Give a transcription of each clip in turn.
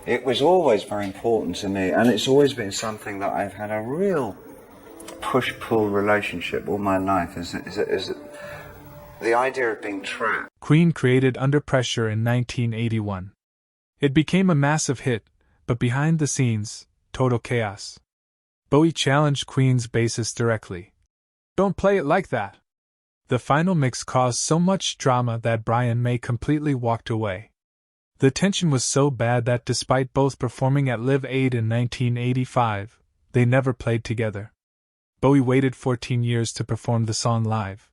It was always very important to me, and it's always been something that I've had a real push-pull relationship all my life, is the idea of being trapped. Queen created Under Pressure in 1981. It became a massive hit, but behind the scenes, total chaos. Bowie challenged Queen's bassist directly. "Don't play it like that." The final mix caused so much drama that Brian May completely walked away. The tension was so bad that despite both performing at Live Aid in 1985, they never played together. Bowie waited 14 years to perform the song live.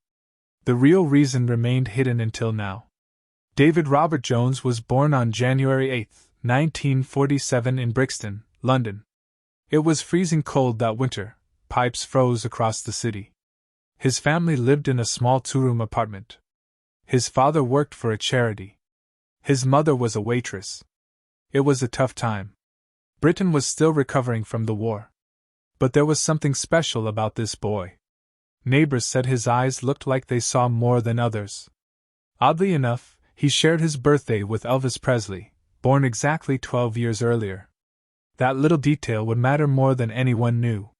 The real reason remained hidden until now. David Robert Jones was born on January 8, 1947 in Brixton, London. It was freezing cold that winter, pipes froze across the city. His family lived in a small two-room apartment. His father worked for a charity. His mother was a waitress. It was a tough time. Britain was still recovering from the war. But there was something special about this boy. Neighbors said his eyes looked like they saw more than others. Oddly enough, he shared his birthday with Elvis Presley, born exactly 12 years earlier. That little detail would matter more than anyone knew.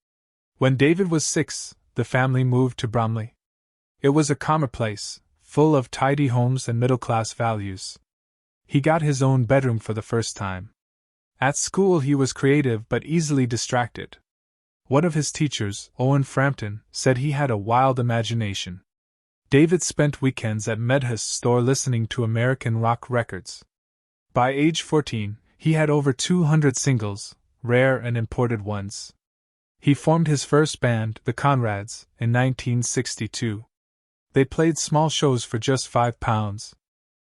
When David was 6, the family moved to Bromley. It was a calmer place, full of tidy homes and middle-class values. He got his own bedroom for the first time. At school he was creative but easily distracted. One of his teachers, Owen Frampton, said he had a wild imagination. David spent weekends at Medhurst's store listening to American rock records. By age 14, he had over 200 singles, rare and imported ones. He formed his first band, the Conrads, in 1962. They played small shows for just £5.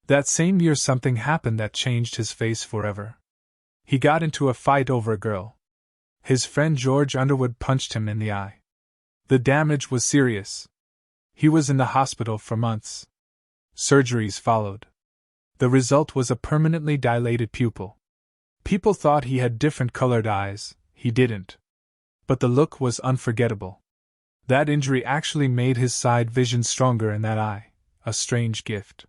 That same year something happened that changed his face forever. He got into a fight over a girl. His friend George Underwood punched him in the eye. The damage was serious. He was in the hospital for months. Surgeries followed. The result was a permanently dilated pupil. People thought he had different colored eyes, he didn't. But the look was unforgettable. That injury actually made his side vision stronger in that eye, a strange gift.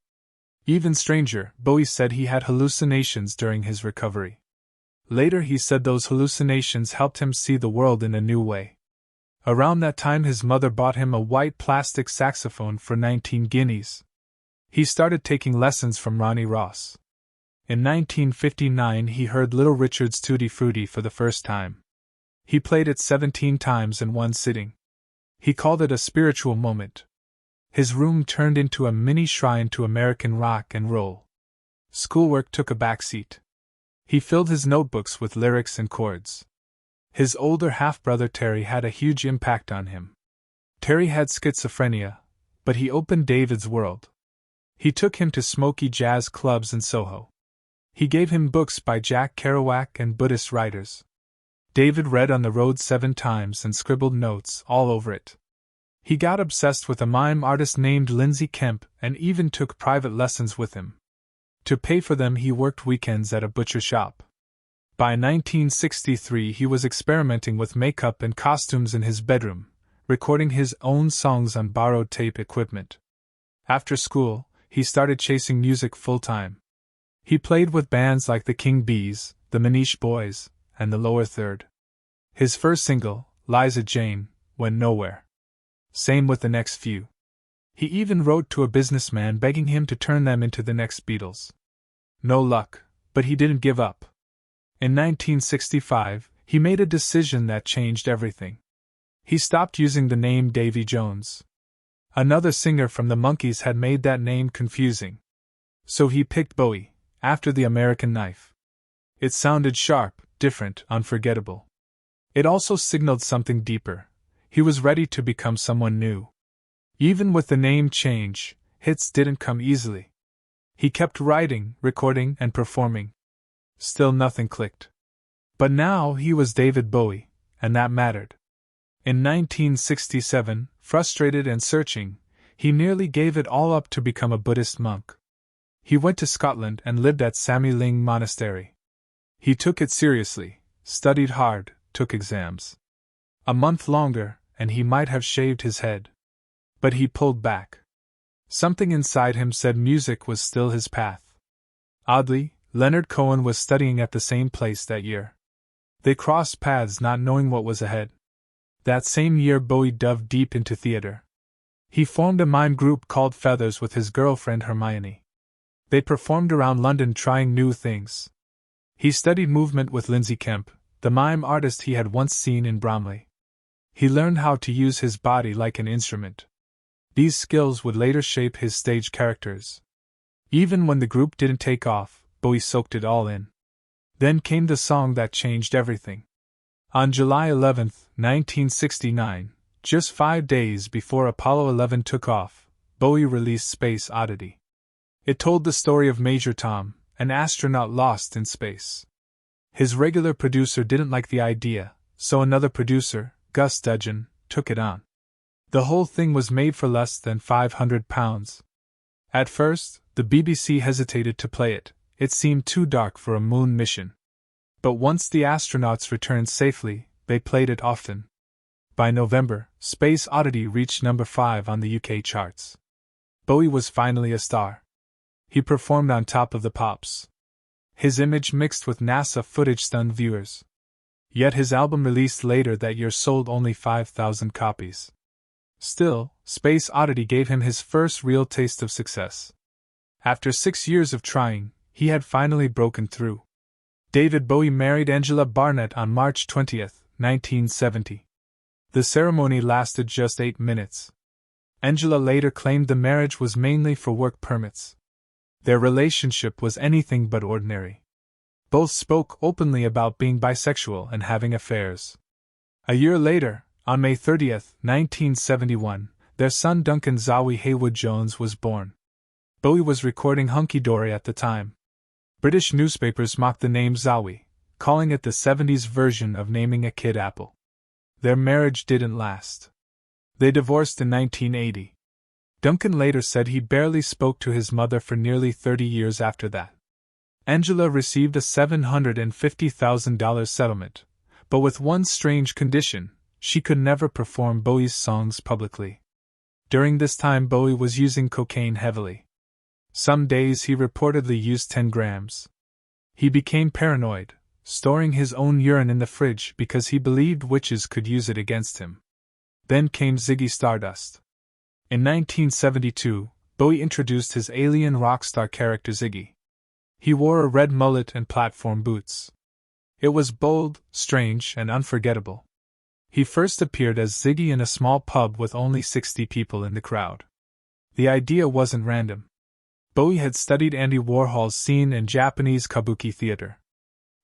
Even stranger, Bowie said he had hallucinations during his recovery. Later he said those hallucinations helped him see the world in a new way. Around that time his mother bought him a white plastic saxophone for 19 guineas. He started taking lessons from Ronnie Ross. In 1959 he heard Little Richard's Tutti Frutti for the first time. He played it 17 times in one sitting. He called it a spiritual moment. His room turned into a mini shrine to American rock and roll. Schoolwork took a backseat. He filled his notebooks with lyrics and chords. His older half-brother Terry had a huge impact on him. Terry had schizophrenia, but he opened David's world. He took him to smoky jazz clubs in Soho. He gave him books by Jack Kerouac and Buddhist writers. David read On the Road 7 times and scribbled notes all over it. He got obsessed with a mime artist named Lindsay Kemp and even took private lessons with him. To pay for them he worked weekends at a butcher shop. By 1963 he was experimenting with makeup and costumes in his bedroom, recording his own songs on borrowed tape equipment. After school, he started chasing music full-time. He played with bands like the King Bees, the Manish Boys, and the Lower Third. His first single, Liza Jane, went nowhere. Same with the next few. He even wrote to a businessman begging him to turn them into the next Beatles. No luck, but he didn't give up. In 1965, he made a decision that changed everything. He stopped using the name Davy Jones. Another singer from the Monkees had made that name confusing. So he picked Bowie, after the American knife. It sounded sharp, different, unforgettable. It also signaled something deeper. He was ready to become someone new. Even with the name change, hits didn't come easily. He kept writing, recording, and performing. Still nothing clicked. But now he was David Bowie, and that mattered. In 1967, frustrated and searching, he nearly gave it all up to become a Buddhist monk. He went to Scotland and lived at Samye Ling Monastery. He took it seriously, studied hard, took exams. A month longer, and he might have shaved his head. But he pulled back. Something inside him said music was still his path. Oddly, Leonard Cohen was studying at the same place that year. They crossed paths not knowing what was ahead. That same year Bowie dove deep into theater. He formed a mime group called Feathers with his girlfriend Hermione. They performed around London trying new things. He studied movement with Lindsay Kemp, the mime artist he had once seen in Bromley. He learned how to use his body like an instrument. These skills would later shape his stage characters. Even when the group didn't take off, Bowie soaked it all in. Then came the song that changed everything. On July 11, 1969, just 5 days before Apollo 11 took off, Bowie released Space Oddity. It told the story of Major Tom, an astronaut lost in space. His regular producer didn't like the idea, so another producer, Gus Dudgeon, took it on. The whole thing was made for less than £500. At first, the BBC hesitated to play it. It seemed too dark for a moon mission. But once the astronauts returned safely, they played it often. By November, Space Oddity reached number 5 on the UK charts. Bowie was finally a star. He performed on Top of the Pops. His image mixed with NASA footage stunned viewers. Yet his album released later that year sold only 5,000 copies. Still, Space Oddity gave him his first real taste of success. After 6 years of trying, he had finally broken through. David Bowie married Angela Barnett on March 20, 1970. The ceremony lasted just 8 minutes. Angela later claimed the marriage was mainly for work permits. Their relationship was anything but ordinary. Both spoke openly about being bisexual and having affairs. A year later, on May 30, 1971, their son Duncan Zowie Haywood Jones was born. Bowie was recording Hunky Dory at the time. British newspapers mocked the name Zowie, calling it the 70s version of naming a kid Apple. Their marriage didn't last. They divorced in 1980. Duncan later said he barely spoke to his mother for nearly 30 years after that. Angela received a $750,000 settlement, but with one strange condition: she could never perform Bowie's songs publicly. During this time Bowie was using cocaine heavily. Some days he reportedly used 10 grams. He became paranoid, storing his own urine in the fridge because he believed witches could use it against him. Then came Ziggy Stardust. In 1972, Bowie introduced his alien rock star character Ziggy. He wore a red mullet and platform boots. It was bold, strange, and unforgettable. He first appeared as Ziggy in a small pub with only 60 people in the crowd. The idea wasn't random. Bowie had studied Andy Warhol's scene in Japanese kabuki theater.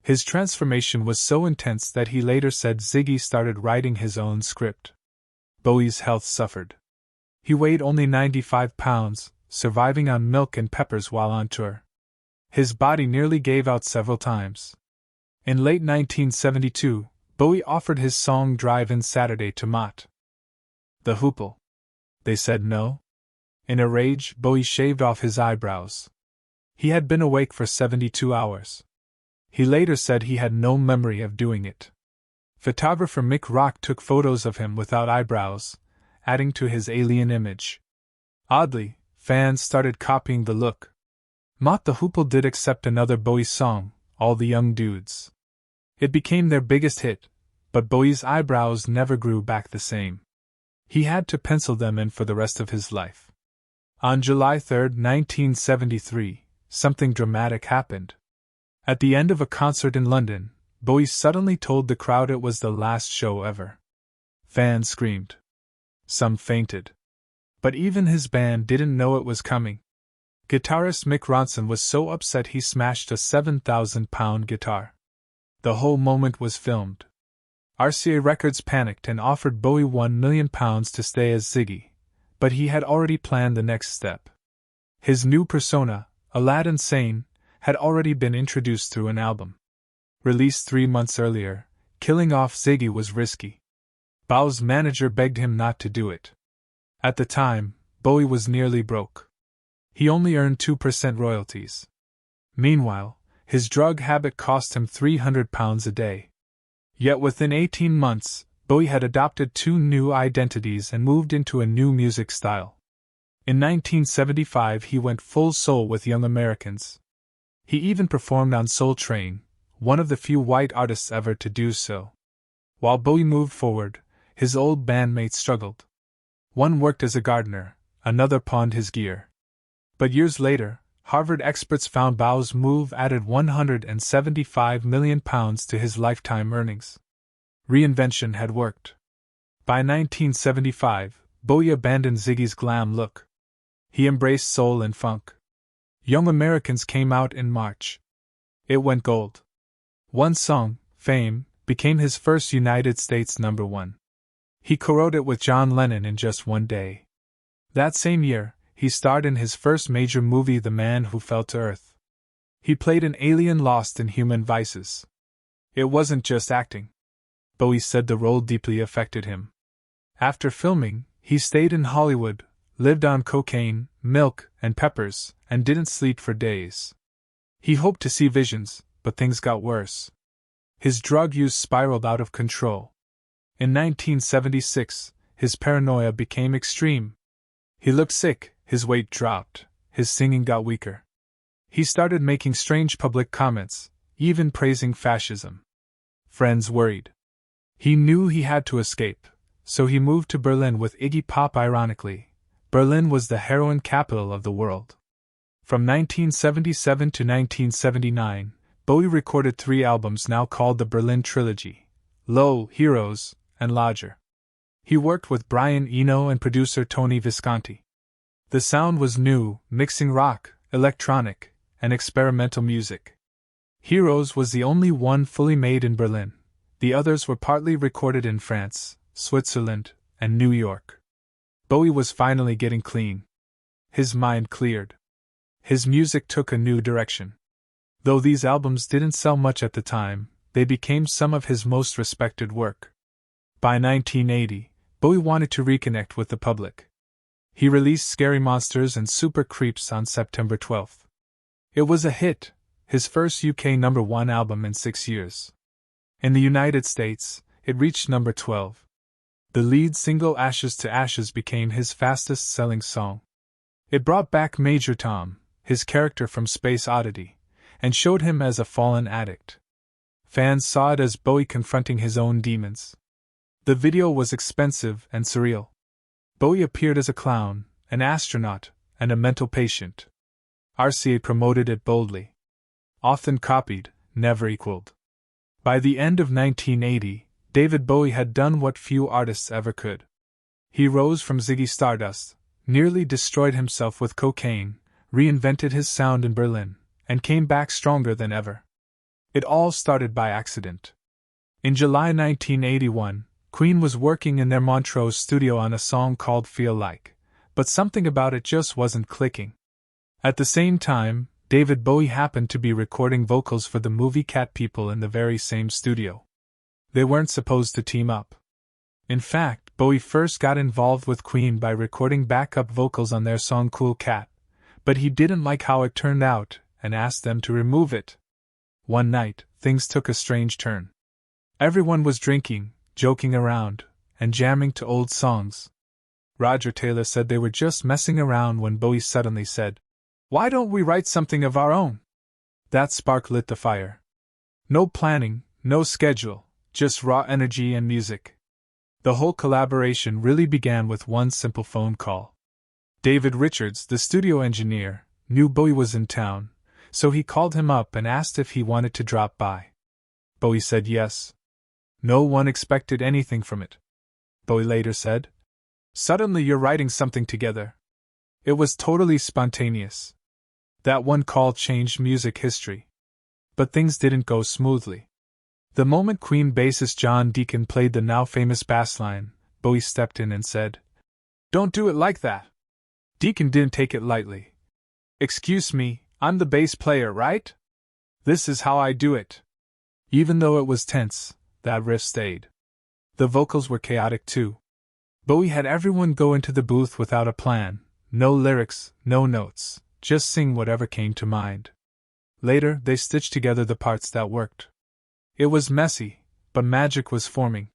His transformation was so intense that he later said Ziggy started writing his own script. Bowie's health suffered. He weighed only 95 pounds, surviving on milk and peppers while on tour. His body nearly gave out several times. In late 1972, Bowie offered his song Drive-In Saturday to Mott the Hoople. They said no. In a rage, Bowie shaved off his eyebrows. He had been awake for 72 hours. He later said he had no memory of doing it. Photographer Mick Rock took photos of him without eyebrows, adding to his alien image. Oddly, fans started copying the look. Mott the Hoople did accept another Bowie song, All the Young Dudes. It became their biggest hit, but Bowie's eyebrows never grew back the same. He had to pencil them in for the rest of his life. On July 3, 1973, something dramatic happened. At the end of a concert in London, Bowie suddenly told the crowd it was the last show ever. Fans screamed. Some fainted. But even his band didn't know it was coming. Guitarist Mick Ronson was so upset he smashed a 7,000-pound guitar. The whole moment was filmed. RCA Records panicked and offered Bowie £1 million to stay as Ziggy, but he had already planned the next step. His new persona, Aladdin Sane, had already been introduced through an album. Released 3 months earlier, killing off Ziggy was risky. Bowie's manager begged him not to do it. At the time, Bowie was nearly broke. He only earned 2% royalties. Meanwhile, his drug habit cost him £300 a day. Yet within 18 months, Bowie had adopted 2 new identities and moved into a new music style. In 1975 he went full soul with Young Americans. He even performed on Soul Train, one of the few white artists ever to do so. While Bowie moved forward, his old bandmates struggled. One worked as a gardener, another pawned his gear. But years later, Harvard experts found Bowie's move added £175 million to his lifetime earnings. Reinvention had worked. By 1975, Bowie abandoned Ziggy's glam look. He embraced soul and funk. Young Americans came out in March. It went gold. One song, Fame, became his first United States #1. He co-wrote it with John Lennon in just one day. That same year, he starred in his first major movie, The Man Who Fell to Earth. He played an alien lost in human vices. It wasn't just acting. Bowie said the role deeply affected him. After filming, he stayed in Hollywood, lived on cocaine, milk, and peppers, and didn't sleep for days. He hoped to see visions, but things got worse. His drug use spiraled out of control. In 1976, his paranoia became extreme. He looked sick, his weight dropped, his singing got weaker. He started making strange public comments, even praising fascism. Friends worried. He knew he had to escape, so he moved to Berlin with Iggy Pop. Ironically, Berlin was the heroin capital of the world. From 1977 to 1979, Bowie recorded 3 albums now called the Berlin Trilogy: Low, Heroes, and Lodger. He worked with Brian Eno and producer Tony Visconti. The sound was new, mixing rock, electronic, and experimental music. Heroes was the only one fully made in Berlin. The others were partly recorded in France, Switzerland, and New York. Bowie was finally getting clean. His mind cleared. His music took a new direction. Though these albums didn't sell much at the time, they became some of his most respected work. By 1980, Bowie wanted to reconnect with the public. He released Scary Monsters and Super Creeps on September 12. It was a hit, his first UK #1 album in 6 years. In the United States, it reached number 12. The lead single Ashes to Ashes became his fastest-selling song. It brought back Major Tom, his character from Space Oddity, and showed him as a fallen addict. Fans saw it as Bowie confronting his own demons. The video was expensive and surreal. Bowie appeared as a clown, an astronaut, and a mental patient. RCA promoted it boldly. Often copied, never equaled. By the end of 1980, David Bowie had done what few artists ever could. He rose from Ziggy Stardust, nearly destroyed himself with cocaine, reinvented his sound in Berlin, and came back stronger than ever. It all started by accident. In July 1981, Queen was working in their Montreux studio on a song called Feel Like, but something about it just wasn't clicking. At the same time, David Bowie happened to be recording vocals for the movie Cat People in the very same studio. They weren't supposed to team up. In fact, Bowie first got involved with Queen by recording backup vocals on their song Cool Cat, but he didn't like how it turned out and asked them to remove it. One night, things took a strange turn. Everyone was drinking, joking around, and jamming to old songs. Roger Taylor said they were just messing around when Bowie suddenly said, "Why don't we write something of our own?" That spark lit the fire. No planning, no schedule, just raw energy and music. The whole collaboration really began with one simple phone call. David Richards, the studio engineer, knew Bowie was in town, so he called him up and asked if he wanted to drop by. Bowie said yes. No one expected anything from it. Bowie later said, "Suddenly you're writing something together." It was totally spontaneous. That one call changed music history. But things didn't go smoothly. The moment Queen bassist John Deacon played the now famous bass line, Bowie stepped in and said, "Don't do it like that." Deacon didn't take it lightly. "Excuse me, I'm the bass player, right? This is how I do it." Even though it was tense, that riff stayed. The vocals were chaotic too. Bowie had everyone go into the booth without a plan, no lyrics, no notes, just sing whatever came to mind. Later, they stitched together the parts that worked. It was messy, but magic was forming.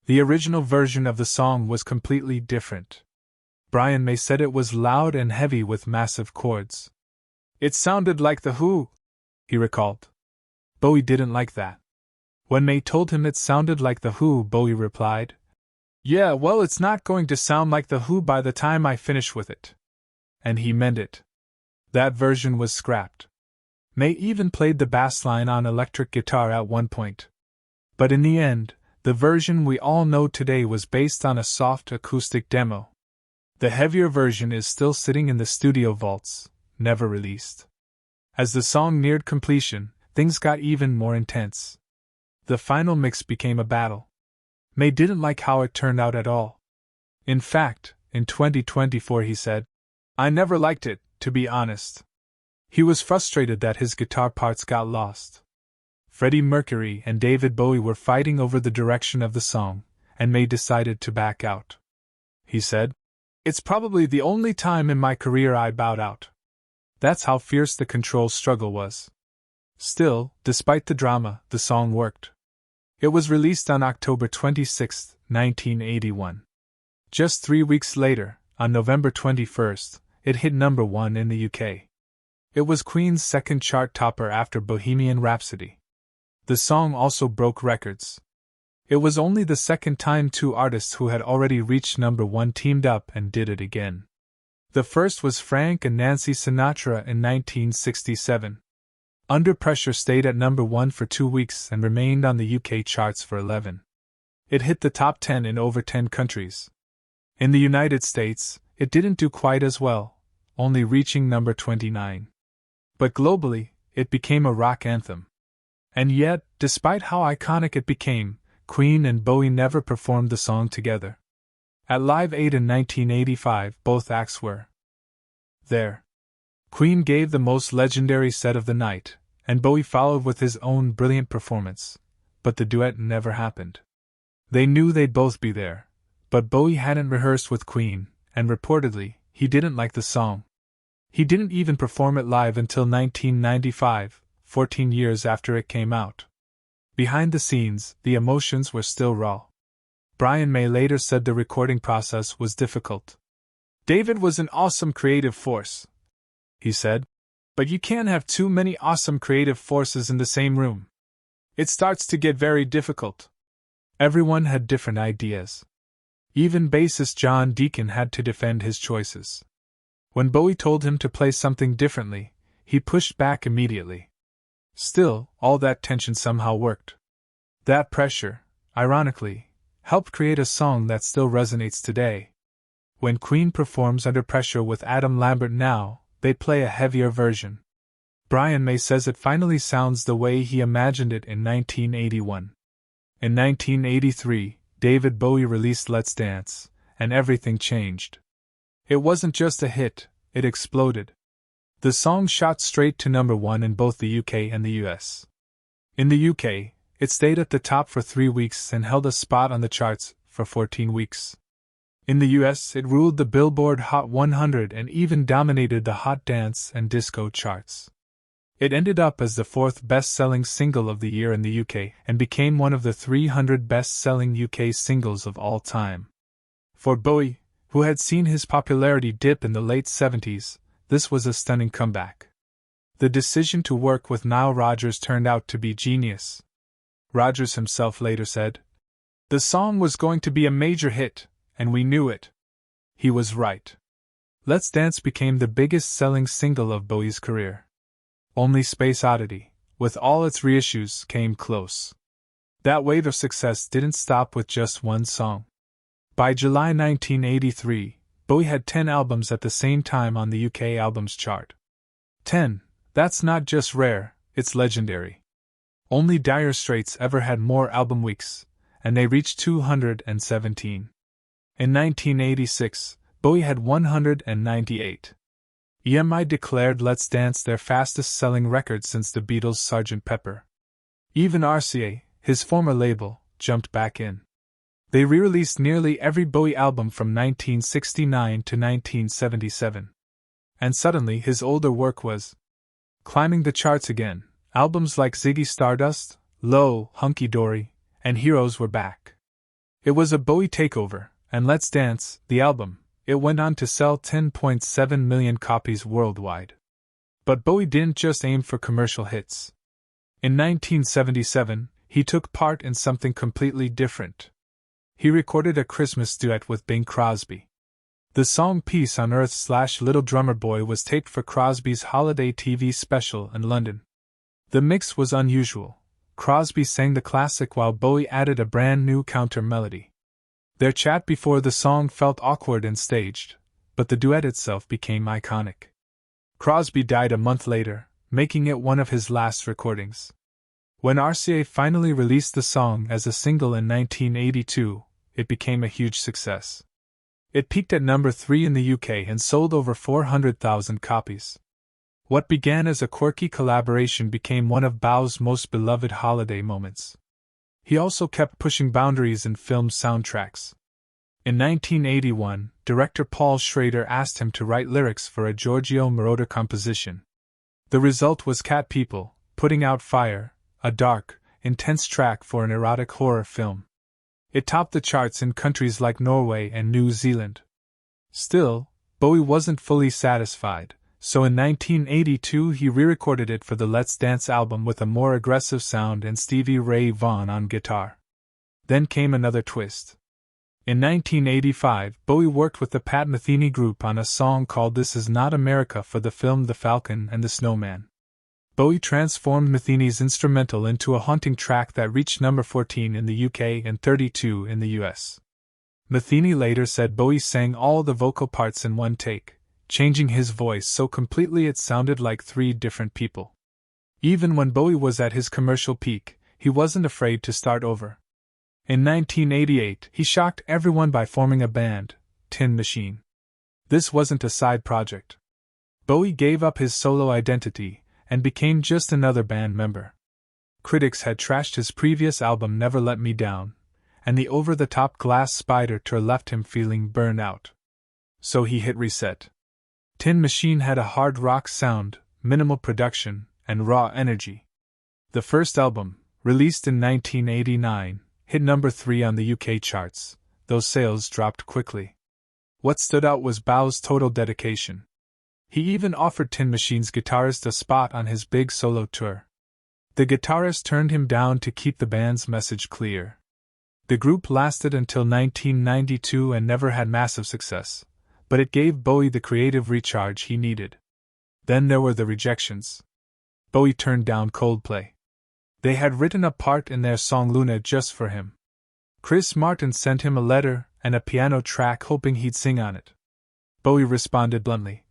The original version of the song was completely different. Brian May said it was loud and heavy with massive chords. "It sounded like The Who," he recalled. Bowie didn't like that. When May told him it sounded like The Who, Bowie replied, "Yeah, well, it's not going to sound like The Who by the time I finish with it." And he meant it. That version was scrapped. May even played the bass line on electric guitar at one point. But in the end, the version we all know today was based on a soft acoustic demo. The heavier version is still sitting in the studio vaults, never released. As the song neared completion, things got even more intense. The final mix became a battle. May didn't like how it turned out at all. In fact, in 2024 he said, "I never liked it, to be honest." He was frustrated that his guitar parts got lost. Freddie Mercury and David Bowie were fighting over the direction of the song, and May decided to back out. He said, "It's probably the only time in my career I bowed out." That's how fierce the control struggle was. Still, despite the drama, the song worked. It was released on October 26, 1981. Just 3 weeks later, on November 21st, it hit number 1 in the UK. It was Queen's second chart topper after Bohemian Rhapsody. The song also broke records. It was only the second time two artists who had already reached number 1 teamed up and did it again. The first was Frank and Nancy Sinatra in 1967. Under Pressure stayed at number 1 for 2 weeks and remained on the UK charts for 11. It hit the top 10 in over 10 countries. In the United States, it didn't do quite as well, only reaching number 29. But globally, it became a rock anthem. And yet, despite how iconic it became, Queen and Bowie never performed the song together. At Live Aid in 1985, both acts were there. Queen gave the most legendary set of the night, and Bowie followed with his own brilliant performance, but the duet never happened. They knew they'd both be there, but Bowie hadn't rehearsed with Queen, and reportedly, he didn't like the song. He didn't even perform it live until 1995, 14 years after it came out. Behind the scenes, the emotions were still raw. Brian May later said the recording process was difficult. "David was an awesome creative force," he said, "but you can't have too many awesome creative forces in the same room. It starts to get very difficult." Everyone had different ideas. Even bassist John Deacon had to defend his choices. When Bowie told him to play something differently, he pushed back immediately. Still, all that tension somehow worked. That pressure, ironically, helped create a song that still resonates today. When Queen performs Under Pressure with Adam Lambert now, they play a heavier version. Brian May says it finally sounds the way he imagined it in 1981. In 1983, David Bowie released Let's Dance, and everything changed. It wasn't just a hit, it exploded. The song shot straight to number 1 in both the UK and the US. In the UK, it stayed at the top for 3 weeks and held a spot on the charts for 14 weeks. In the US, it ruled the Billboard Hot 100 and even dominated the Hot Dance and Disco charts. It ended up as the 4th best-selling single of the year in the UK and became one of the 300 best-selling UK singles of all time. For Bowie, who had seen his popularity dip in the late 70s, this was a stunning comeback. The decision to work with Nile Rodgers turned out to be genius. Rodgers himself later said, "The song was going to be a major hit, and we knew it." He was right. Let's Dance became the biggest-selling single of Bowie's career. Only Space Oddity, with all its reissues, came close. That wave of success didn't stop with just one song. By July 1983, Bowie had 10 albums at the same time on the UK Albums Chart. 10, that's not just rare, it's legendary. Only Dire Straits ever had more album weeks, and they reached 217. In 1986, Bowie had 198. EMI declared Let's Dance their fastest-selling record since the Beatles' Sgt. Pepper. Even RCA, his former label, jumped back in. They re-released nearly every Bowie album from 1969 to 1977. And suddenly his older work was climbing the charts again. Albums like Ziggy Stardust, Low, Hunky Dory, and Heroes were back. It was a Bowie takeover, and Let's Dance, the album, it went on to sell 10.7 million copies worldwide. But Bowie didn't just aim for commercial hits. In 1977, he took part in something completely different. He recorded a Christmas duet with Bing Crosby. The song Peace on Earth/Little Drummer Boy was taped for Crosby's holiday TV special in London. The mix was unusual. Crosby sang the classic while Bowie added a brand new counter melody. Their chat before the song felt awkward and staged, but the duet itself became iconic. Crosby died a month later, making it one of his last recordings. When RCA finally released the song as a single in 1982, it became a huge success. It peaked at number 3 in the UK and sold over 400,000 copies. What began as a quirky collaboration became one of Bowie's most beloved holiday moments. He also kept pushing boundaries in film soundtracks. In 1981, director Paul Schrader asked him to write lyrics for a Giorgio Moroder composition. The result was Cat People, Putting Out Fire, a dark, intense track for an erotic horror film. It topped the charts in countries like Norway and New Zealand. Still, Bowie wasn't fully satisfied, so in 1982 he re-recorded it for the Let's Dance album with a more aggressive sound and Stevie Ray Vaughan on guitar. Then came another twist. In 1985, Bowie worked with the Pat Metheny Group on a song called This Is Not America for the film The Falcon and the Snowman. Bowie transformed Metheny's instrumental into a haunting track that reached number 14 in the UK and 32 in the US. Metheny later said Bowie sang all the vocal parts in one take, changing his voice so completely it sounded like 3 different people. Even when Bowie was at his commercial peak, he wasn't afraid to start over. In 1988, he shocked everyone by forming a band, Tin Machine. This wasn't a side project. Bowie gave up his solo identity and became just another band member. Critics had trashed his previous album Never Let Me Down, and the over-the-top Glass Spider tour left him feeling burned out. So he hit reset. Tin Machine had a hard rock sound, minimal production, and raw energy. The first album, released in 1989, hit number 3 on the UK charts, though sales dropped quickly. What stood out was Bowie's total dedication. He even offered Tin Machine's guitarist a spot on his big solo tour. The guitarist turned him down to keep the band's message clear. The group lasted until 1992 and never had massive success, but it gave Bowie the creative recharge he needed. Then there were the Rejections. Bowie turned down Coldplay. They had written a part in their song Luna just for him. Chris Martin sent him a letter and a piano track hoping he'd sing on it. Bowie responded bluntly,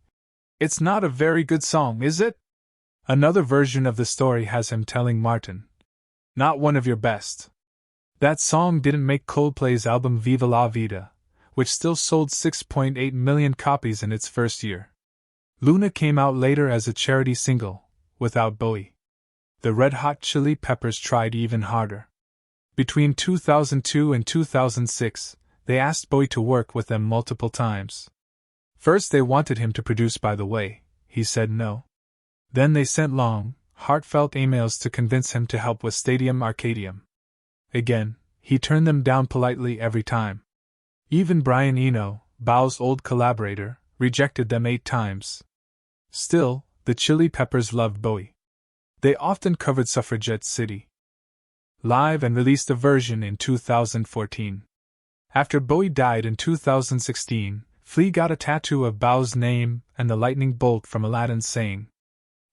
"It's not a very good song, is it?" Another version of the story has him telling Martin, "Not one of your best." That song didn't make Coldplay's album Viva La Vida, which still sold 6.8 million copies in its first year. Luna came out later as a charity single, without Bowie. The Red Hot Chili Peppers tried even harder. Between 2002 and 2006, they asked Bowie to work with them multiple times. First they wanted him to produce By the Way, he said no. Then they sent long, heartfelt emails to convince him to help with Stadium Arcadium. Again, he turned them down politely every time. Even Brian Eno, Bowie's old collaborator, rejected them 8 times. Still, the Chili Peppers loved Bowie. They often covered Suffragette City live and released a version in 2014. After Bowie died in 2016, Flea got a tattoo of Bowie's name and the lightning bolt from Aladdin saying,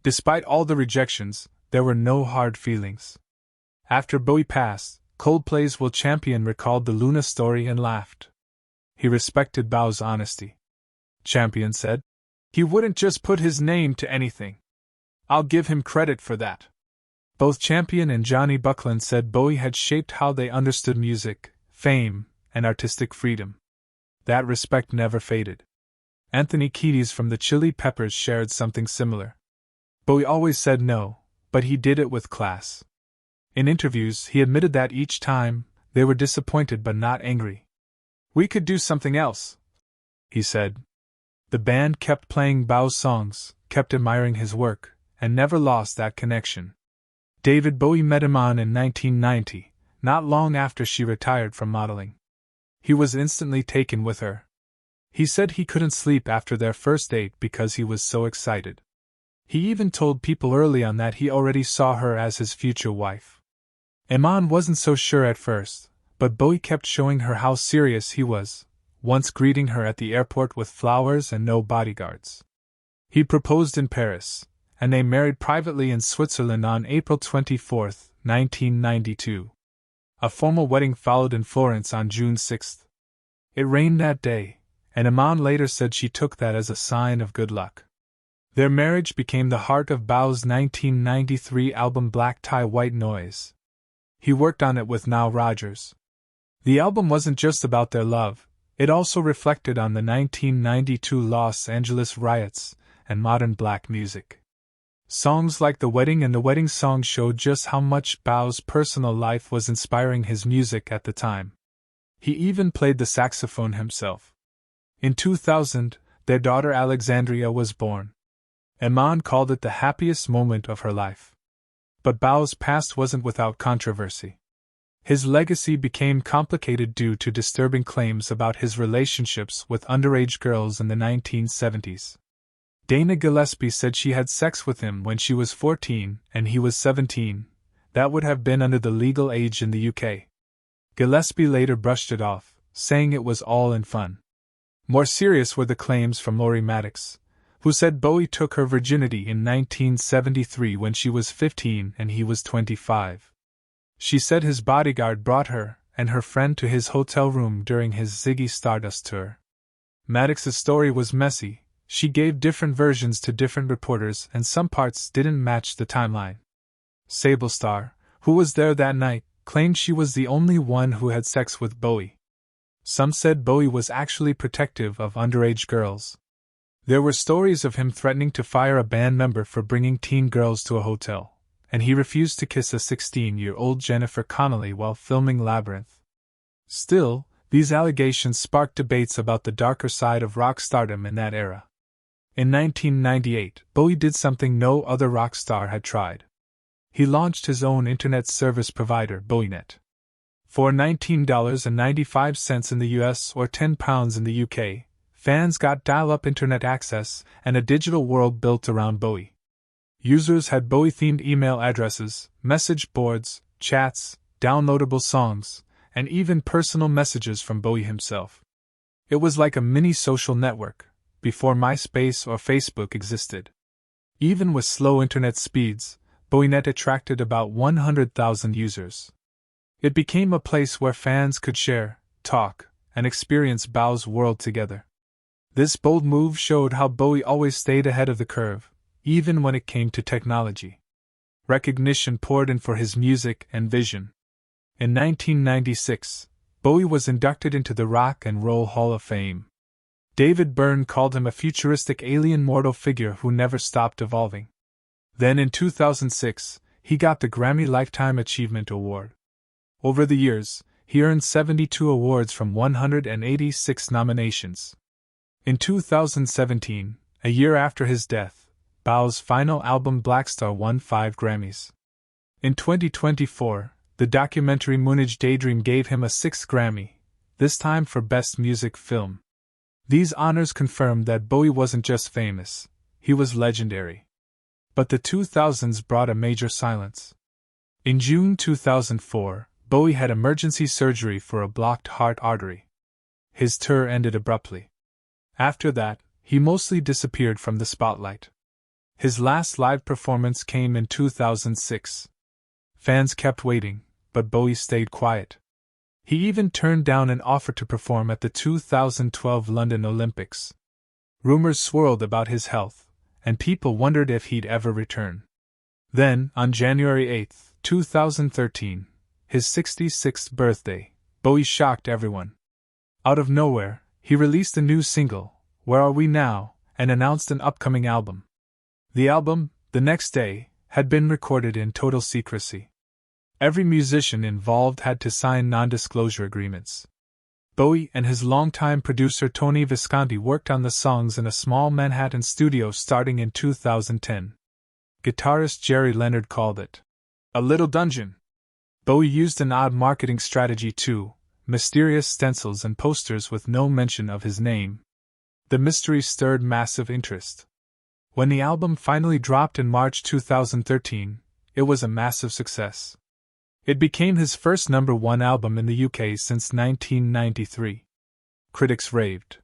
"Despite all the rejections, there were no hard feelings." After Bowie passed, Coldplay's Will Champion recalled the Luna story and laughed. He respected Bowie's honesty. Champion said, "He wouldn't just put his name to anything. I'll give him credit for that." Both Champion and Johnny Buckland said Bowie had shaped how they understood music, fame, and artistic freedom. That respect never faded. Anthony Kiedis from the Chili Peppers shared something similar. Bowie always said no, but he did it with class. In interviews, he admitted that each time, they were disappointed but not angry. "We could do something else," he said. The band kept playing Bowie's songs, kept admiring his work, and never lost that connection. David Bowie met Iman in 1990, not long after she retired from modeling. He was instantly taken with her. He said he couldn't sleep after their first date because he was so excited. He even told people early on that he already saw her as his future wife. Iman wasn't so sure at first, but Bowie kept showing her how serious he was, once greeting her at the airport with flowers and no bodyguards. He proposed in Paris, and they married privately in Switzerland on April 24, 1992. A formal wedding followed in Florence on June 6. It rained that day, and Iman later said she took that as a sign of good luck. Their marriage became the heart of Bowie's 1993 album Black Tie White Noise. He worked on it with Nile Rodgers. The album wasn't just about their love, it also reflected on the 1992 Los Angeles riots and modern black music. Songs like The Wedding and The Wedding Song showed just how much Bowie's personal life was inspiring his music at the time. He even played the saxophone himself. In 2000, their daughter Alexandria was born. Iman called it the happiest moment of her life. But Bowie's past wasn't without controversy. His legacy became complicated due to disturbing claims about his relationships with underage girls in the 1970s. Dana Gillespie said she had sex with him when she was 14 and he was 17. That would have been under the legal age in the UK. Gillespie later brushed it off, saying it was all in fun. More serious were the claims from Lori Maddox, who said Bowie took her virginity in 1973 when she was 15 and he was 25. She said his bodyguard brought her and her friend to his hotel room during his Ziggy Stardust tour. Maddox's story was messy. She gave different versions to different reporters and some parts didn't match the timeline. Sable Starr, who was there that night, claimed she was the only one who had sex with Bowie. Some said Bowie was actually protective of underage girls. There were stories of him threatening to fire a band member for bringing teen girls to a hotel, and he refused to kiss a 16-year-old Jennifer Connelly while filming Labyrinth. Still, these allegations sparked debates about the darker side of rock stardom in that era. In 1998, Bowie did something no other rock star had tried. He launched his own internet service provider, BowieNet. For $19.95 in the US or £10 in the UK, fans got dial-up internet access and a digital world built around Bowie. Users had Bowie-themed email addresses, message boards, chats, downloadable songs, and even personal messages from Bowie himself. It was like a mini social network, before MySpace or Facebook existed. Even with slow internet speeds, BowieNet attracted about 100,000 users. It became a place where fans could share, talk, and experience Bowie's world together. This bold move showed how Bowie always stayed ahead of the curve, even when it came to technology. Recognition poured in for his music and vision. In 1996, Bowie was inducted into the Rock and Roll Hall of Fame. David Byrne called him a futuristic alien mortal figure who never stopped evolving. Then in 2006, he got the Grammy Lifetime Achievement Award. Over the years, he earned 72 awards from 186 nominations. In 2017, a year after his death, Bowie's final album Black Star won 5 Grammys. In 2024, the documentary Moonage Daydream gave him a 6th Grammy, this time for Best Music Film. These honors confirmed that Bowie wasn't just famous, he was legendary. But the 2000s brought a major silence. In June 2004, Bowie had emergency surgery for a blocked heart artery. His tour ended abruptly. After that, he mostly disappeared from the spotlight. His last live performance came in 2006. Fans kept waiting, but Bowie stayed quiet. He even turned down an offer to perform at the 2012 London Olympics. Rumors swirled about his health, and people wondered if he'd ever return. Then, on January 8, 2013, his 66th birthday, Bowie shocked everyone. Out of nowhere, he released a new single, Where Are We Now, and announced an upcoming album. The album, The Next Day, had been recorded in total secrecy. Every musician involved had to sign non-disclosure agreements. Bowie and his longtime producer Tony Visconti worked on the songs in a small Manhattan studio starting in 2010. Guitarist Jerry Leonard called it a little dungeon. Bowie used an odd marketing strategy too, mysterious stencils and posters with no mention of his name. The mystery stirred massive interest. When the album finally dropped in March 2013, it was a massive success. It became his first #1 album in the UK since 1993. Critics raved.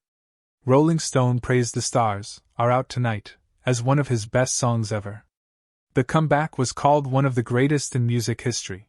Rolling Stone praised The Stars Are Out Tonight as one of his best songs ever. The comeback was called one of the greatest in music history.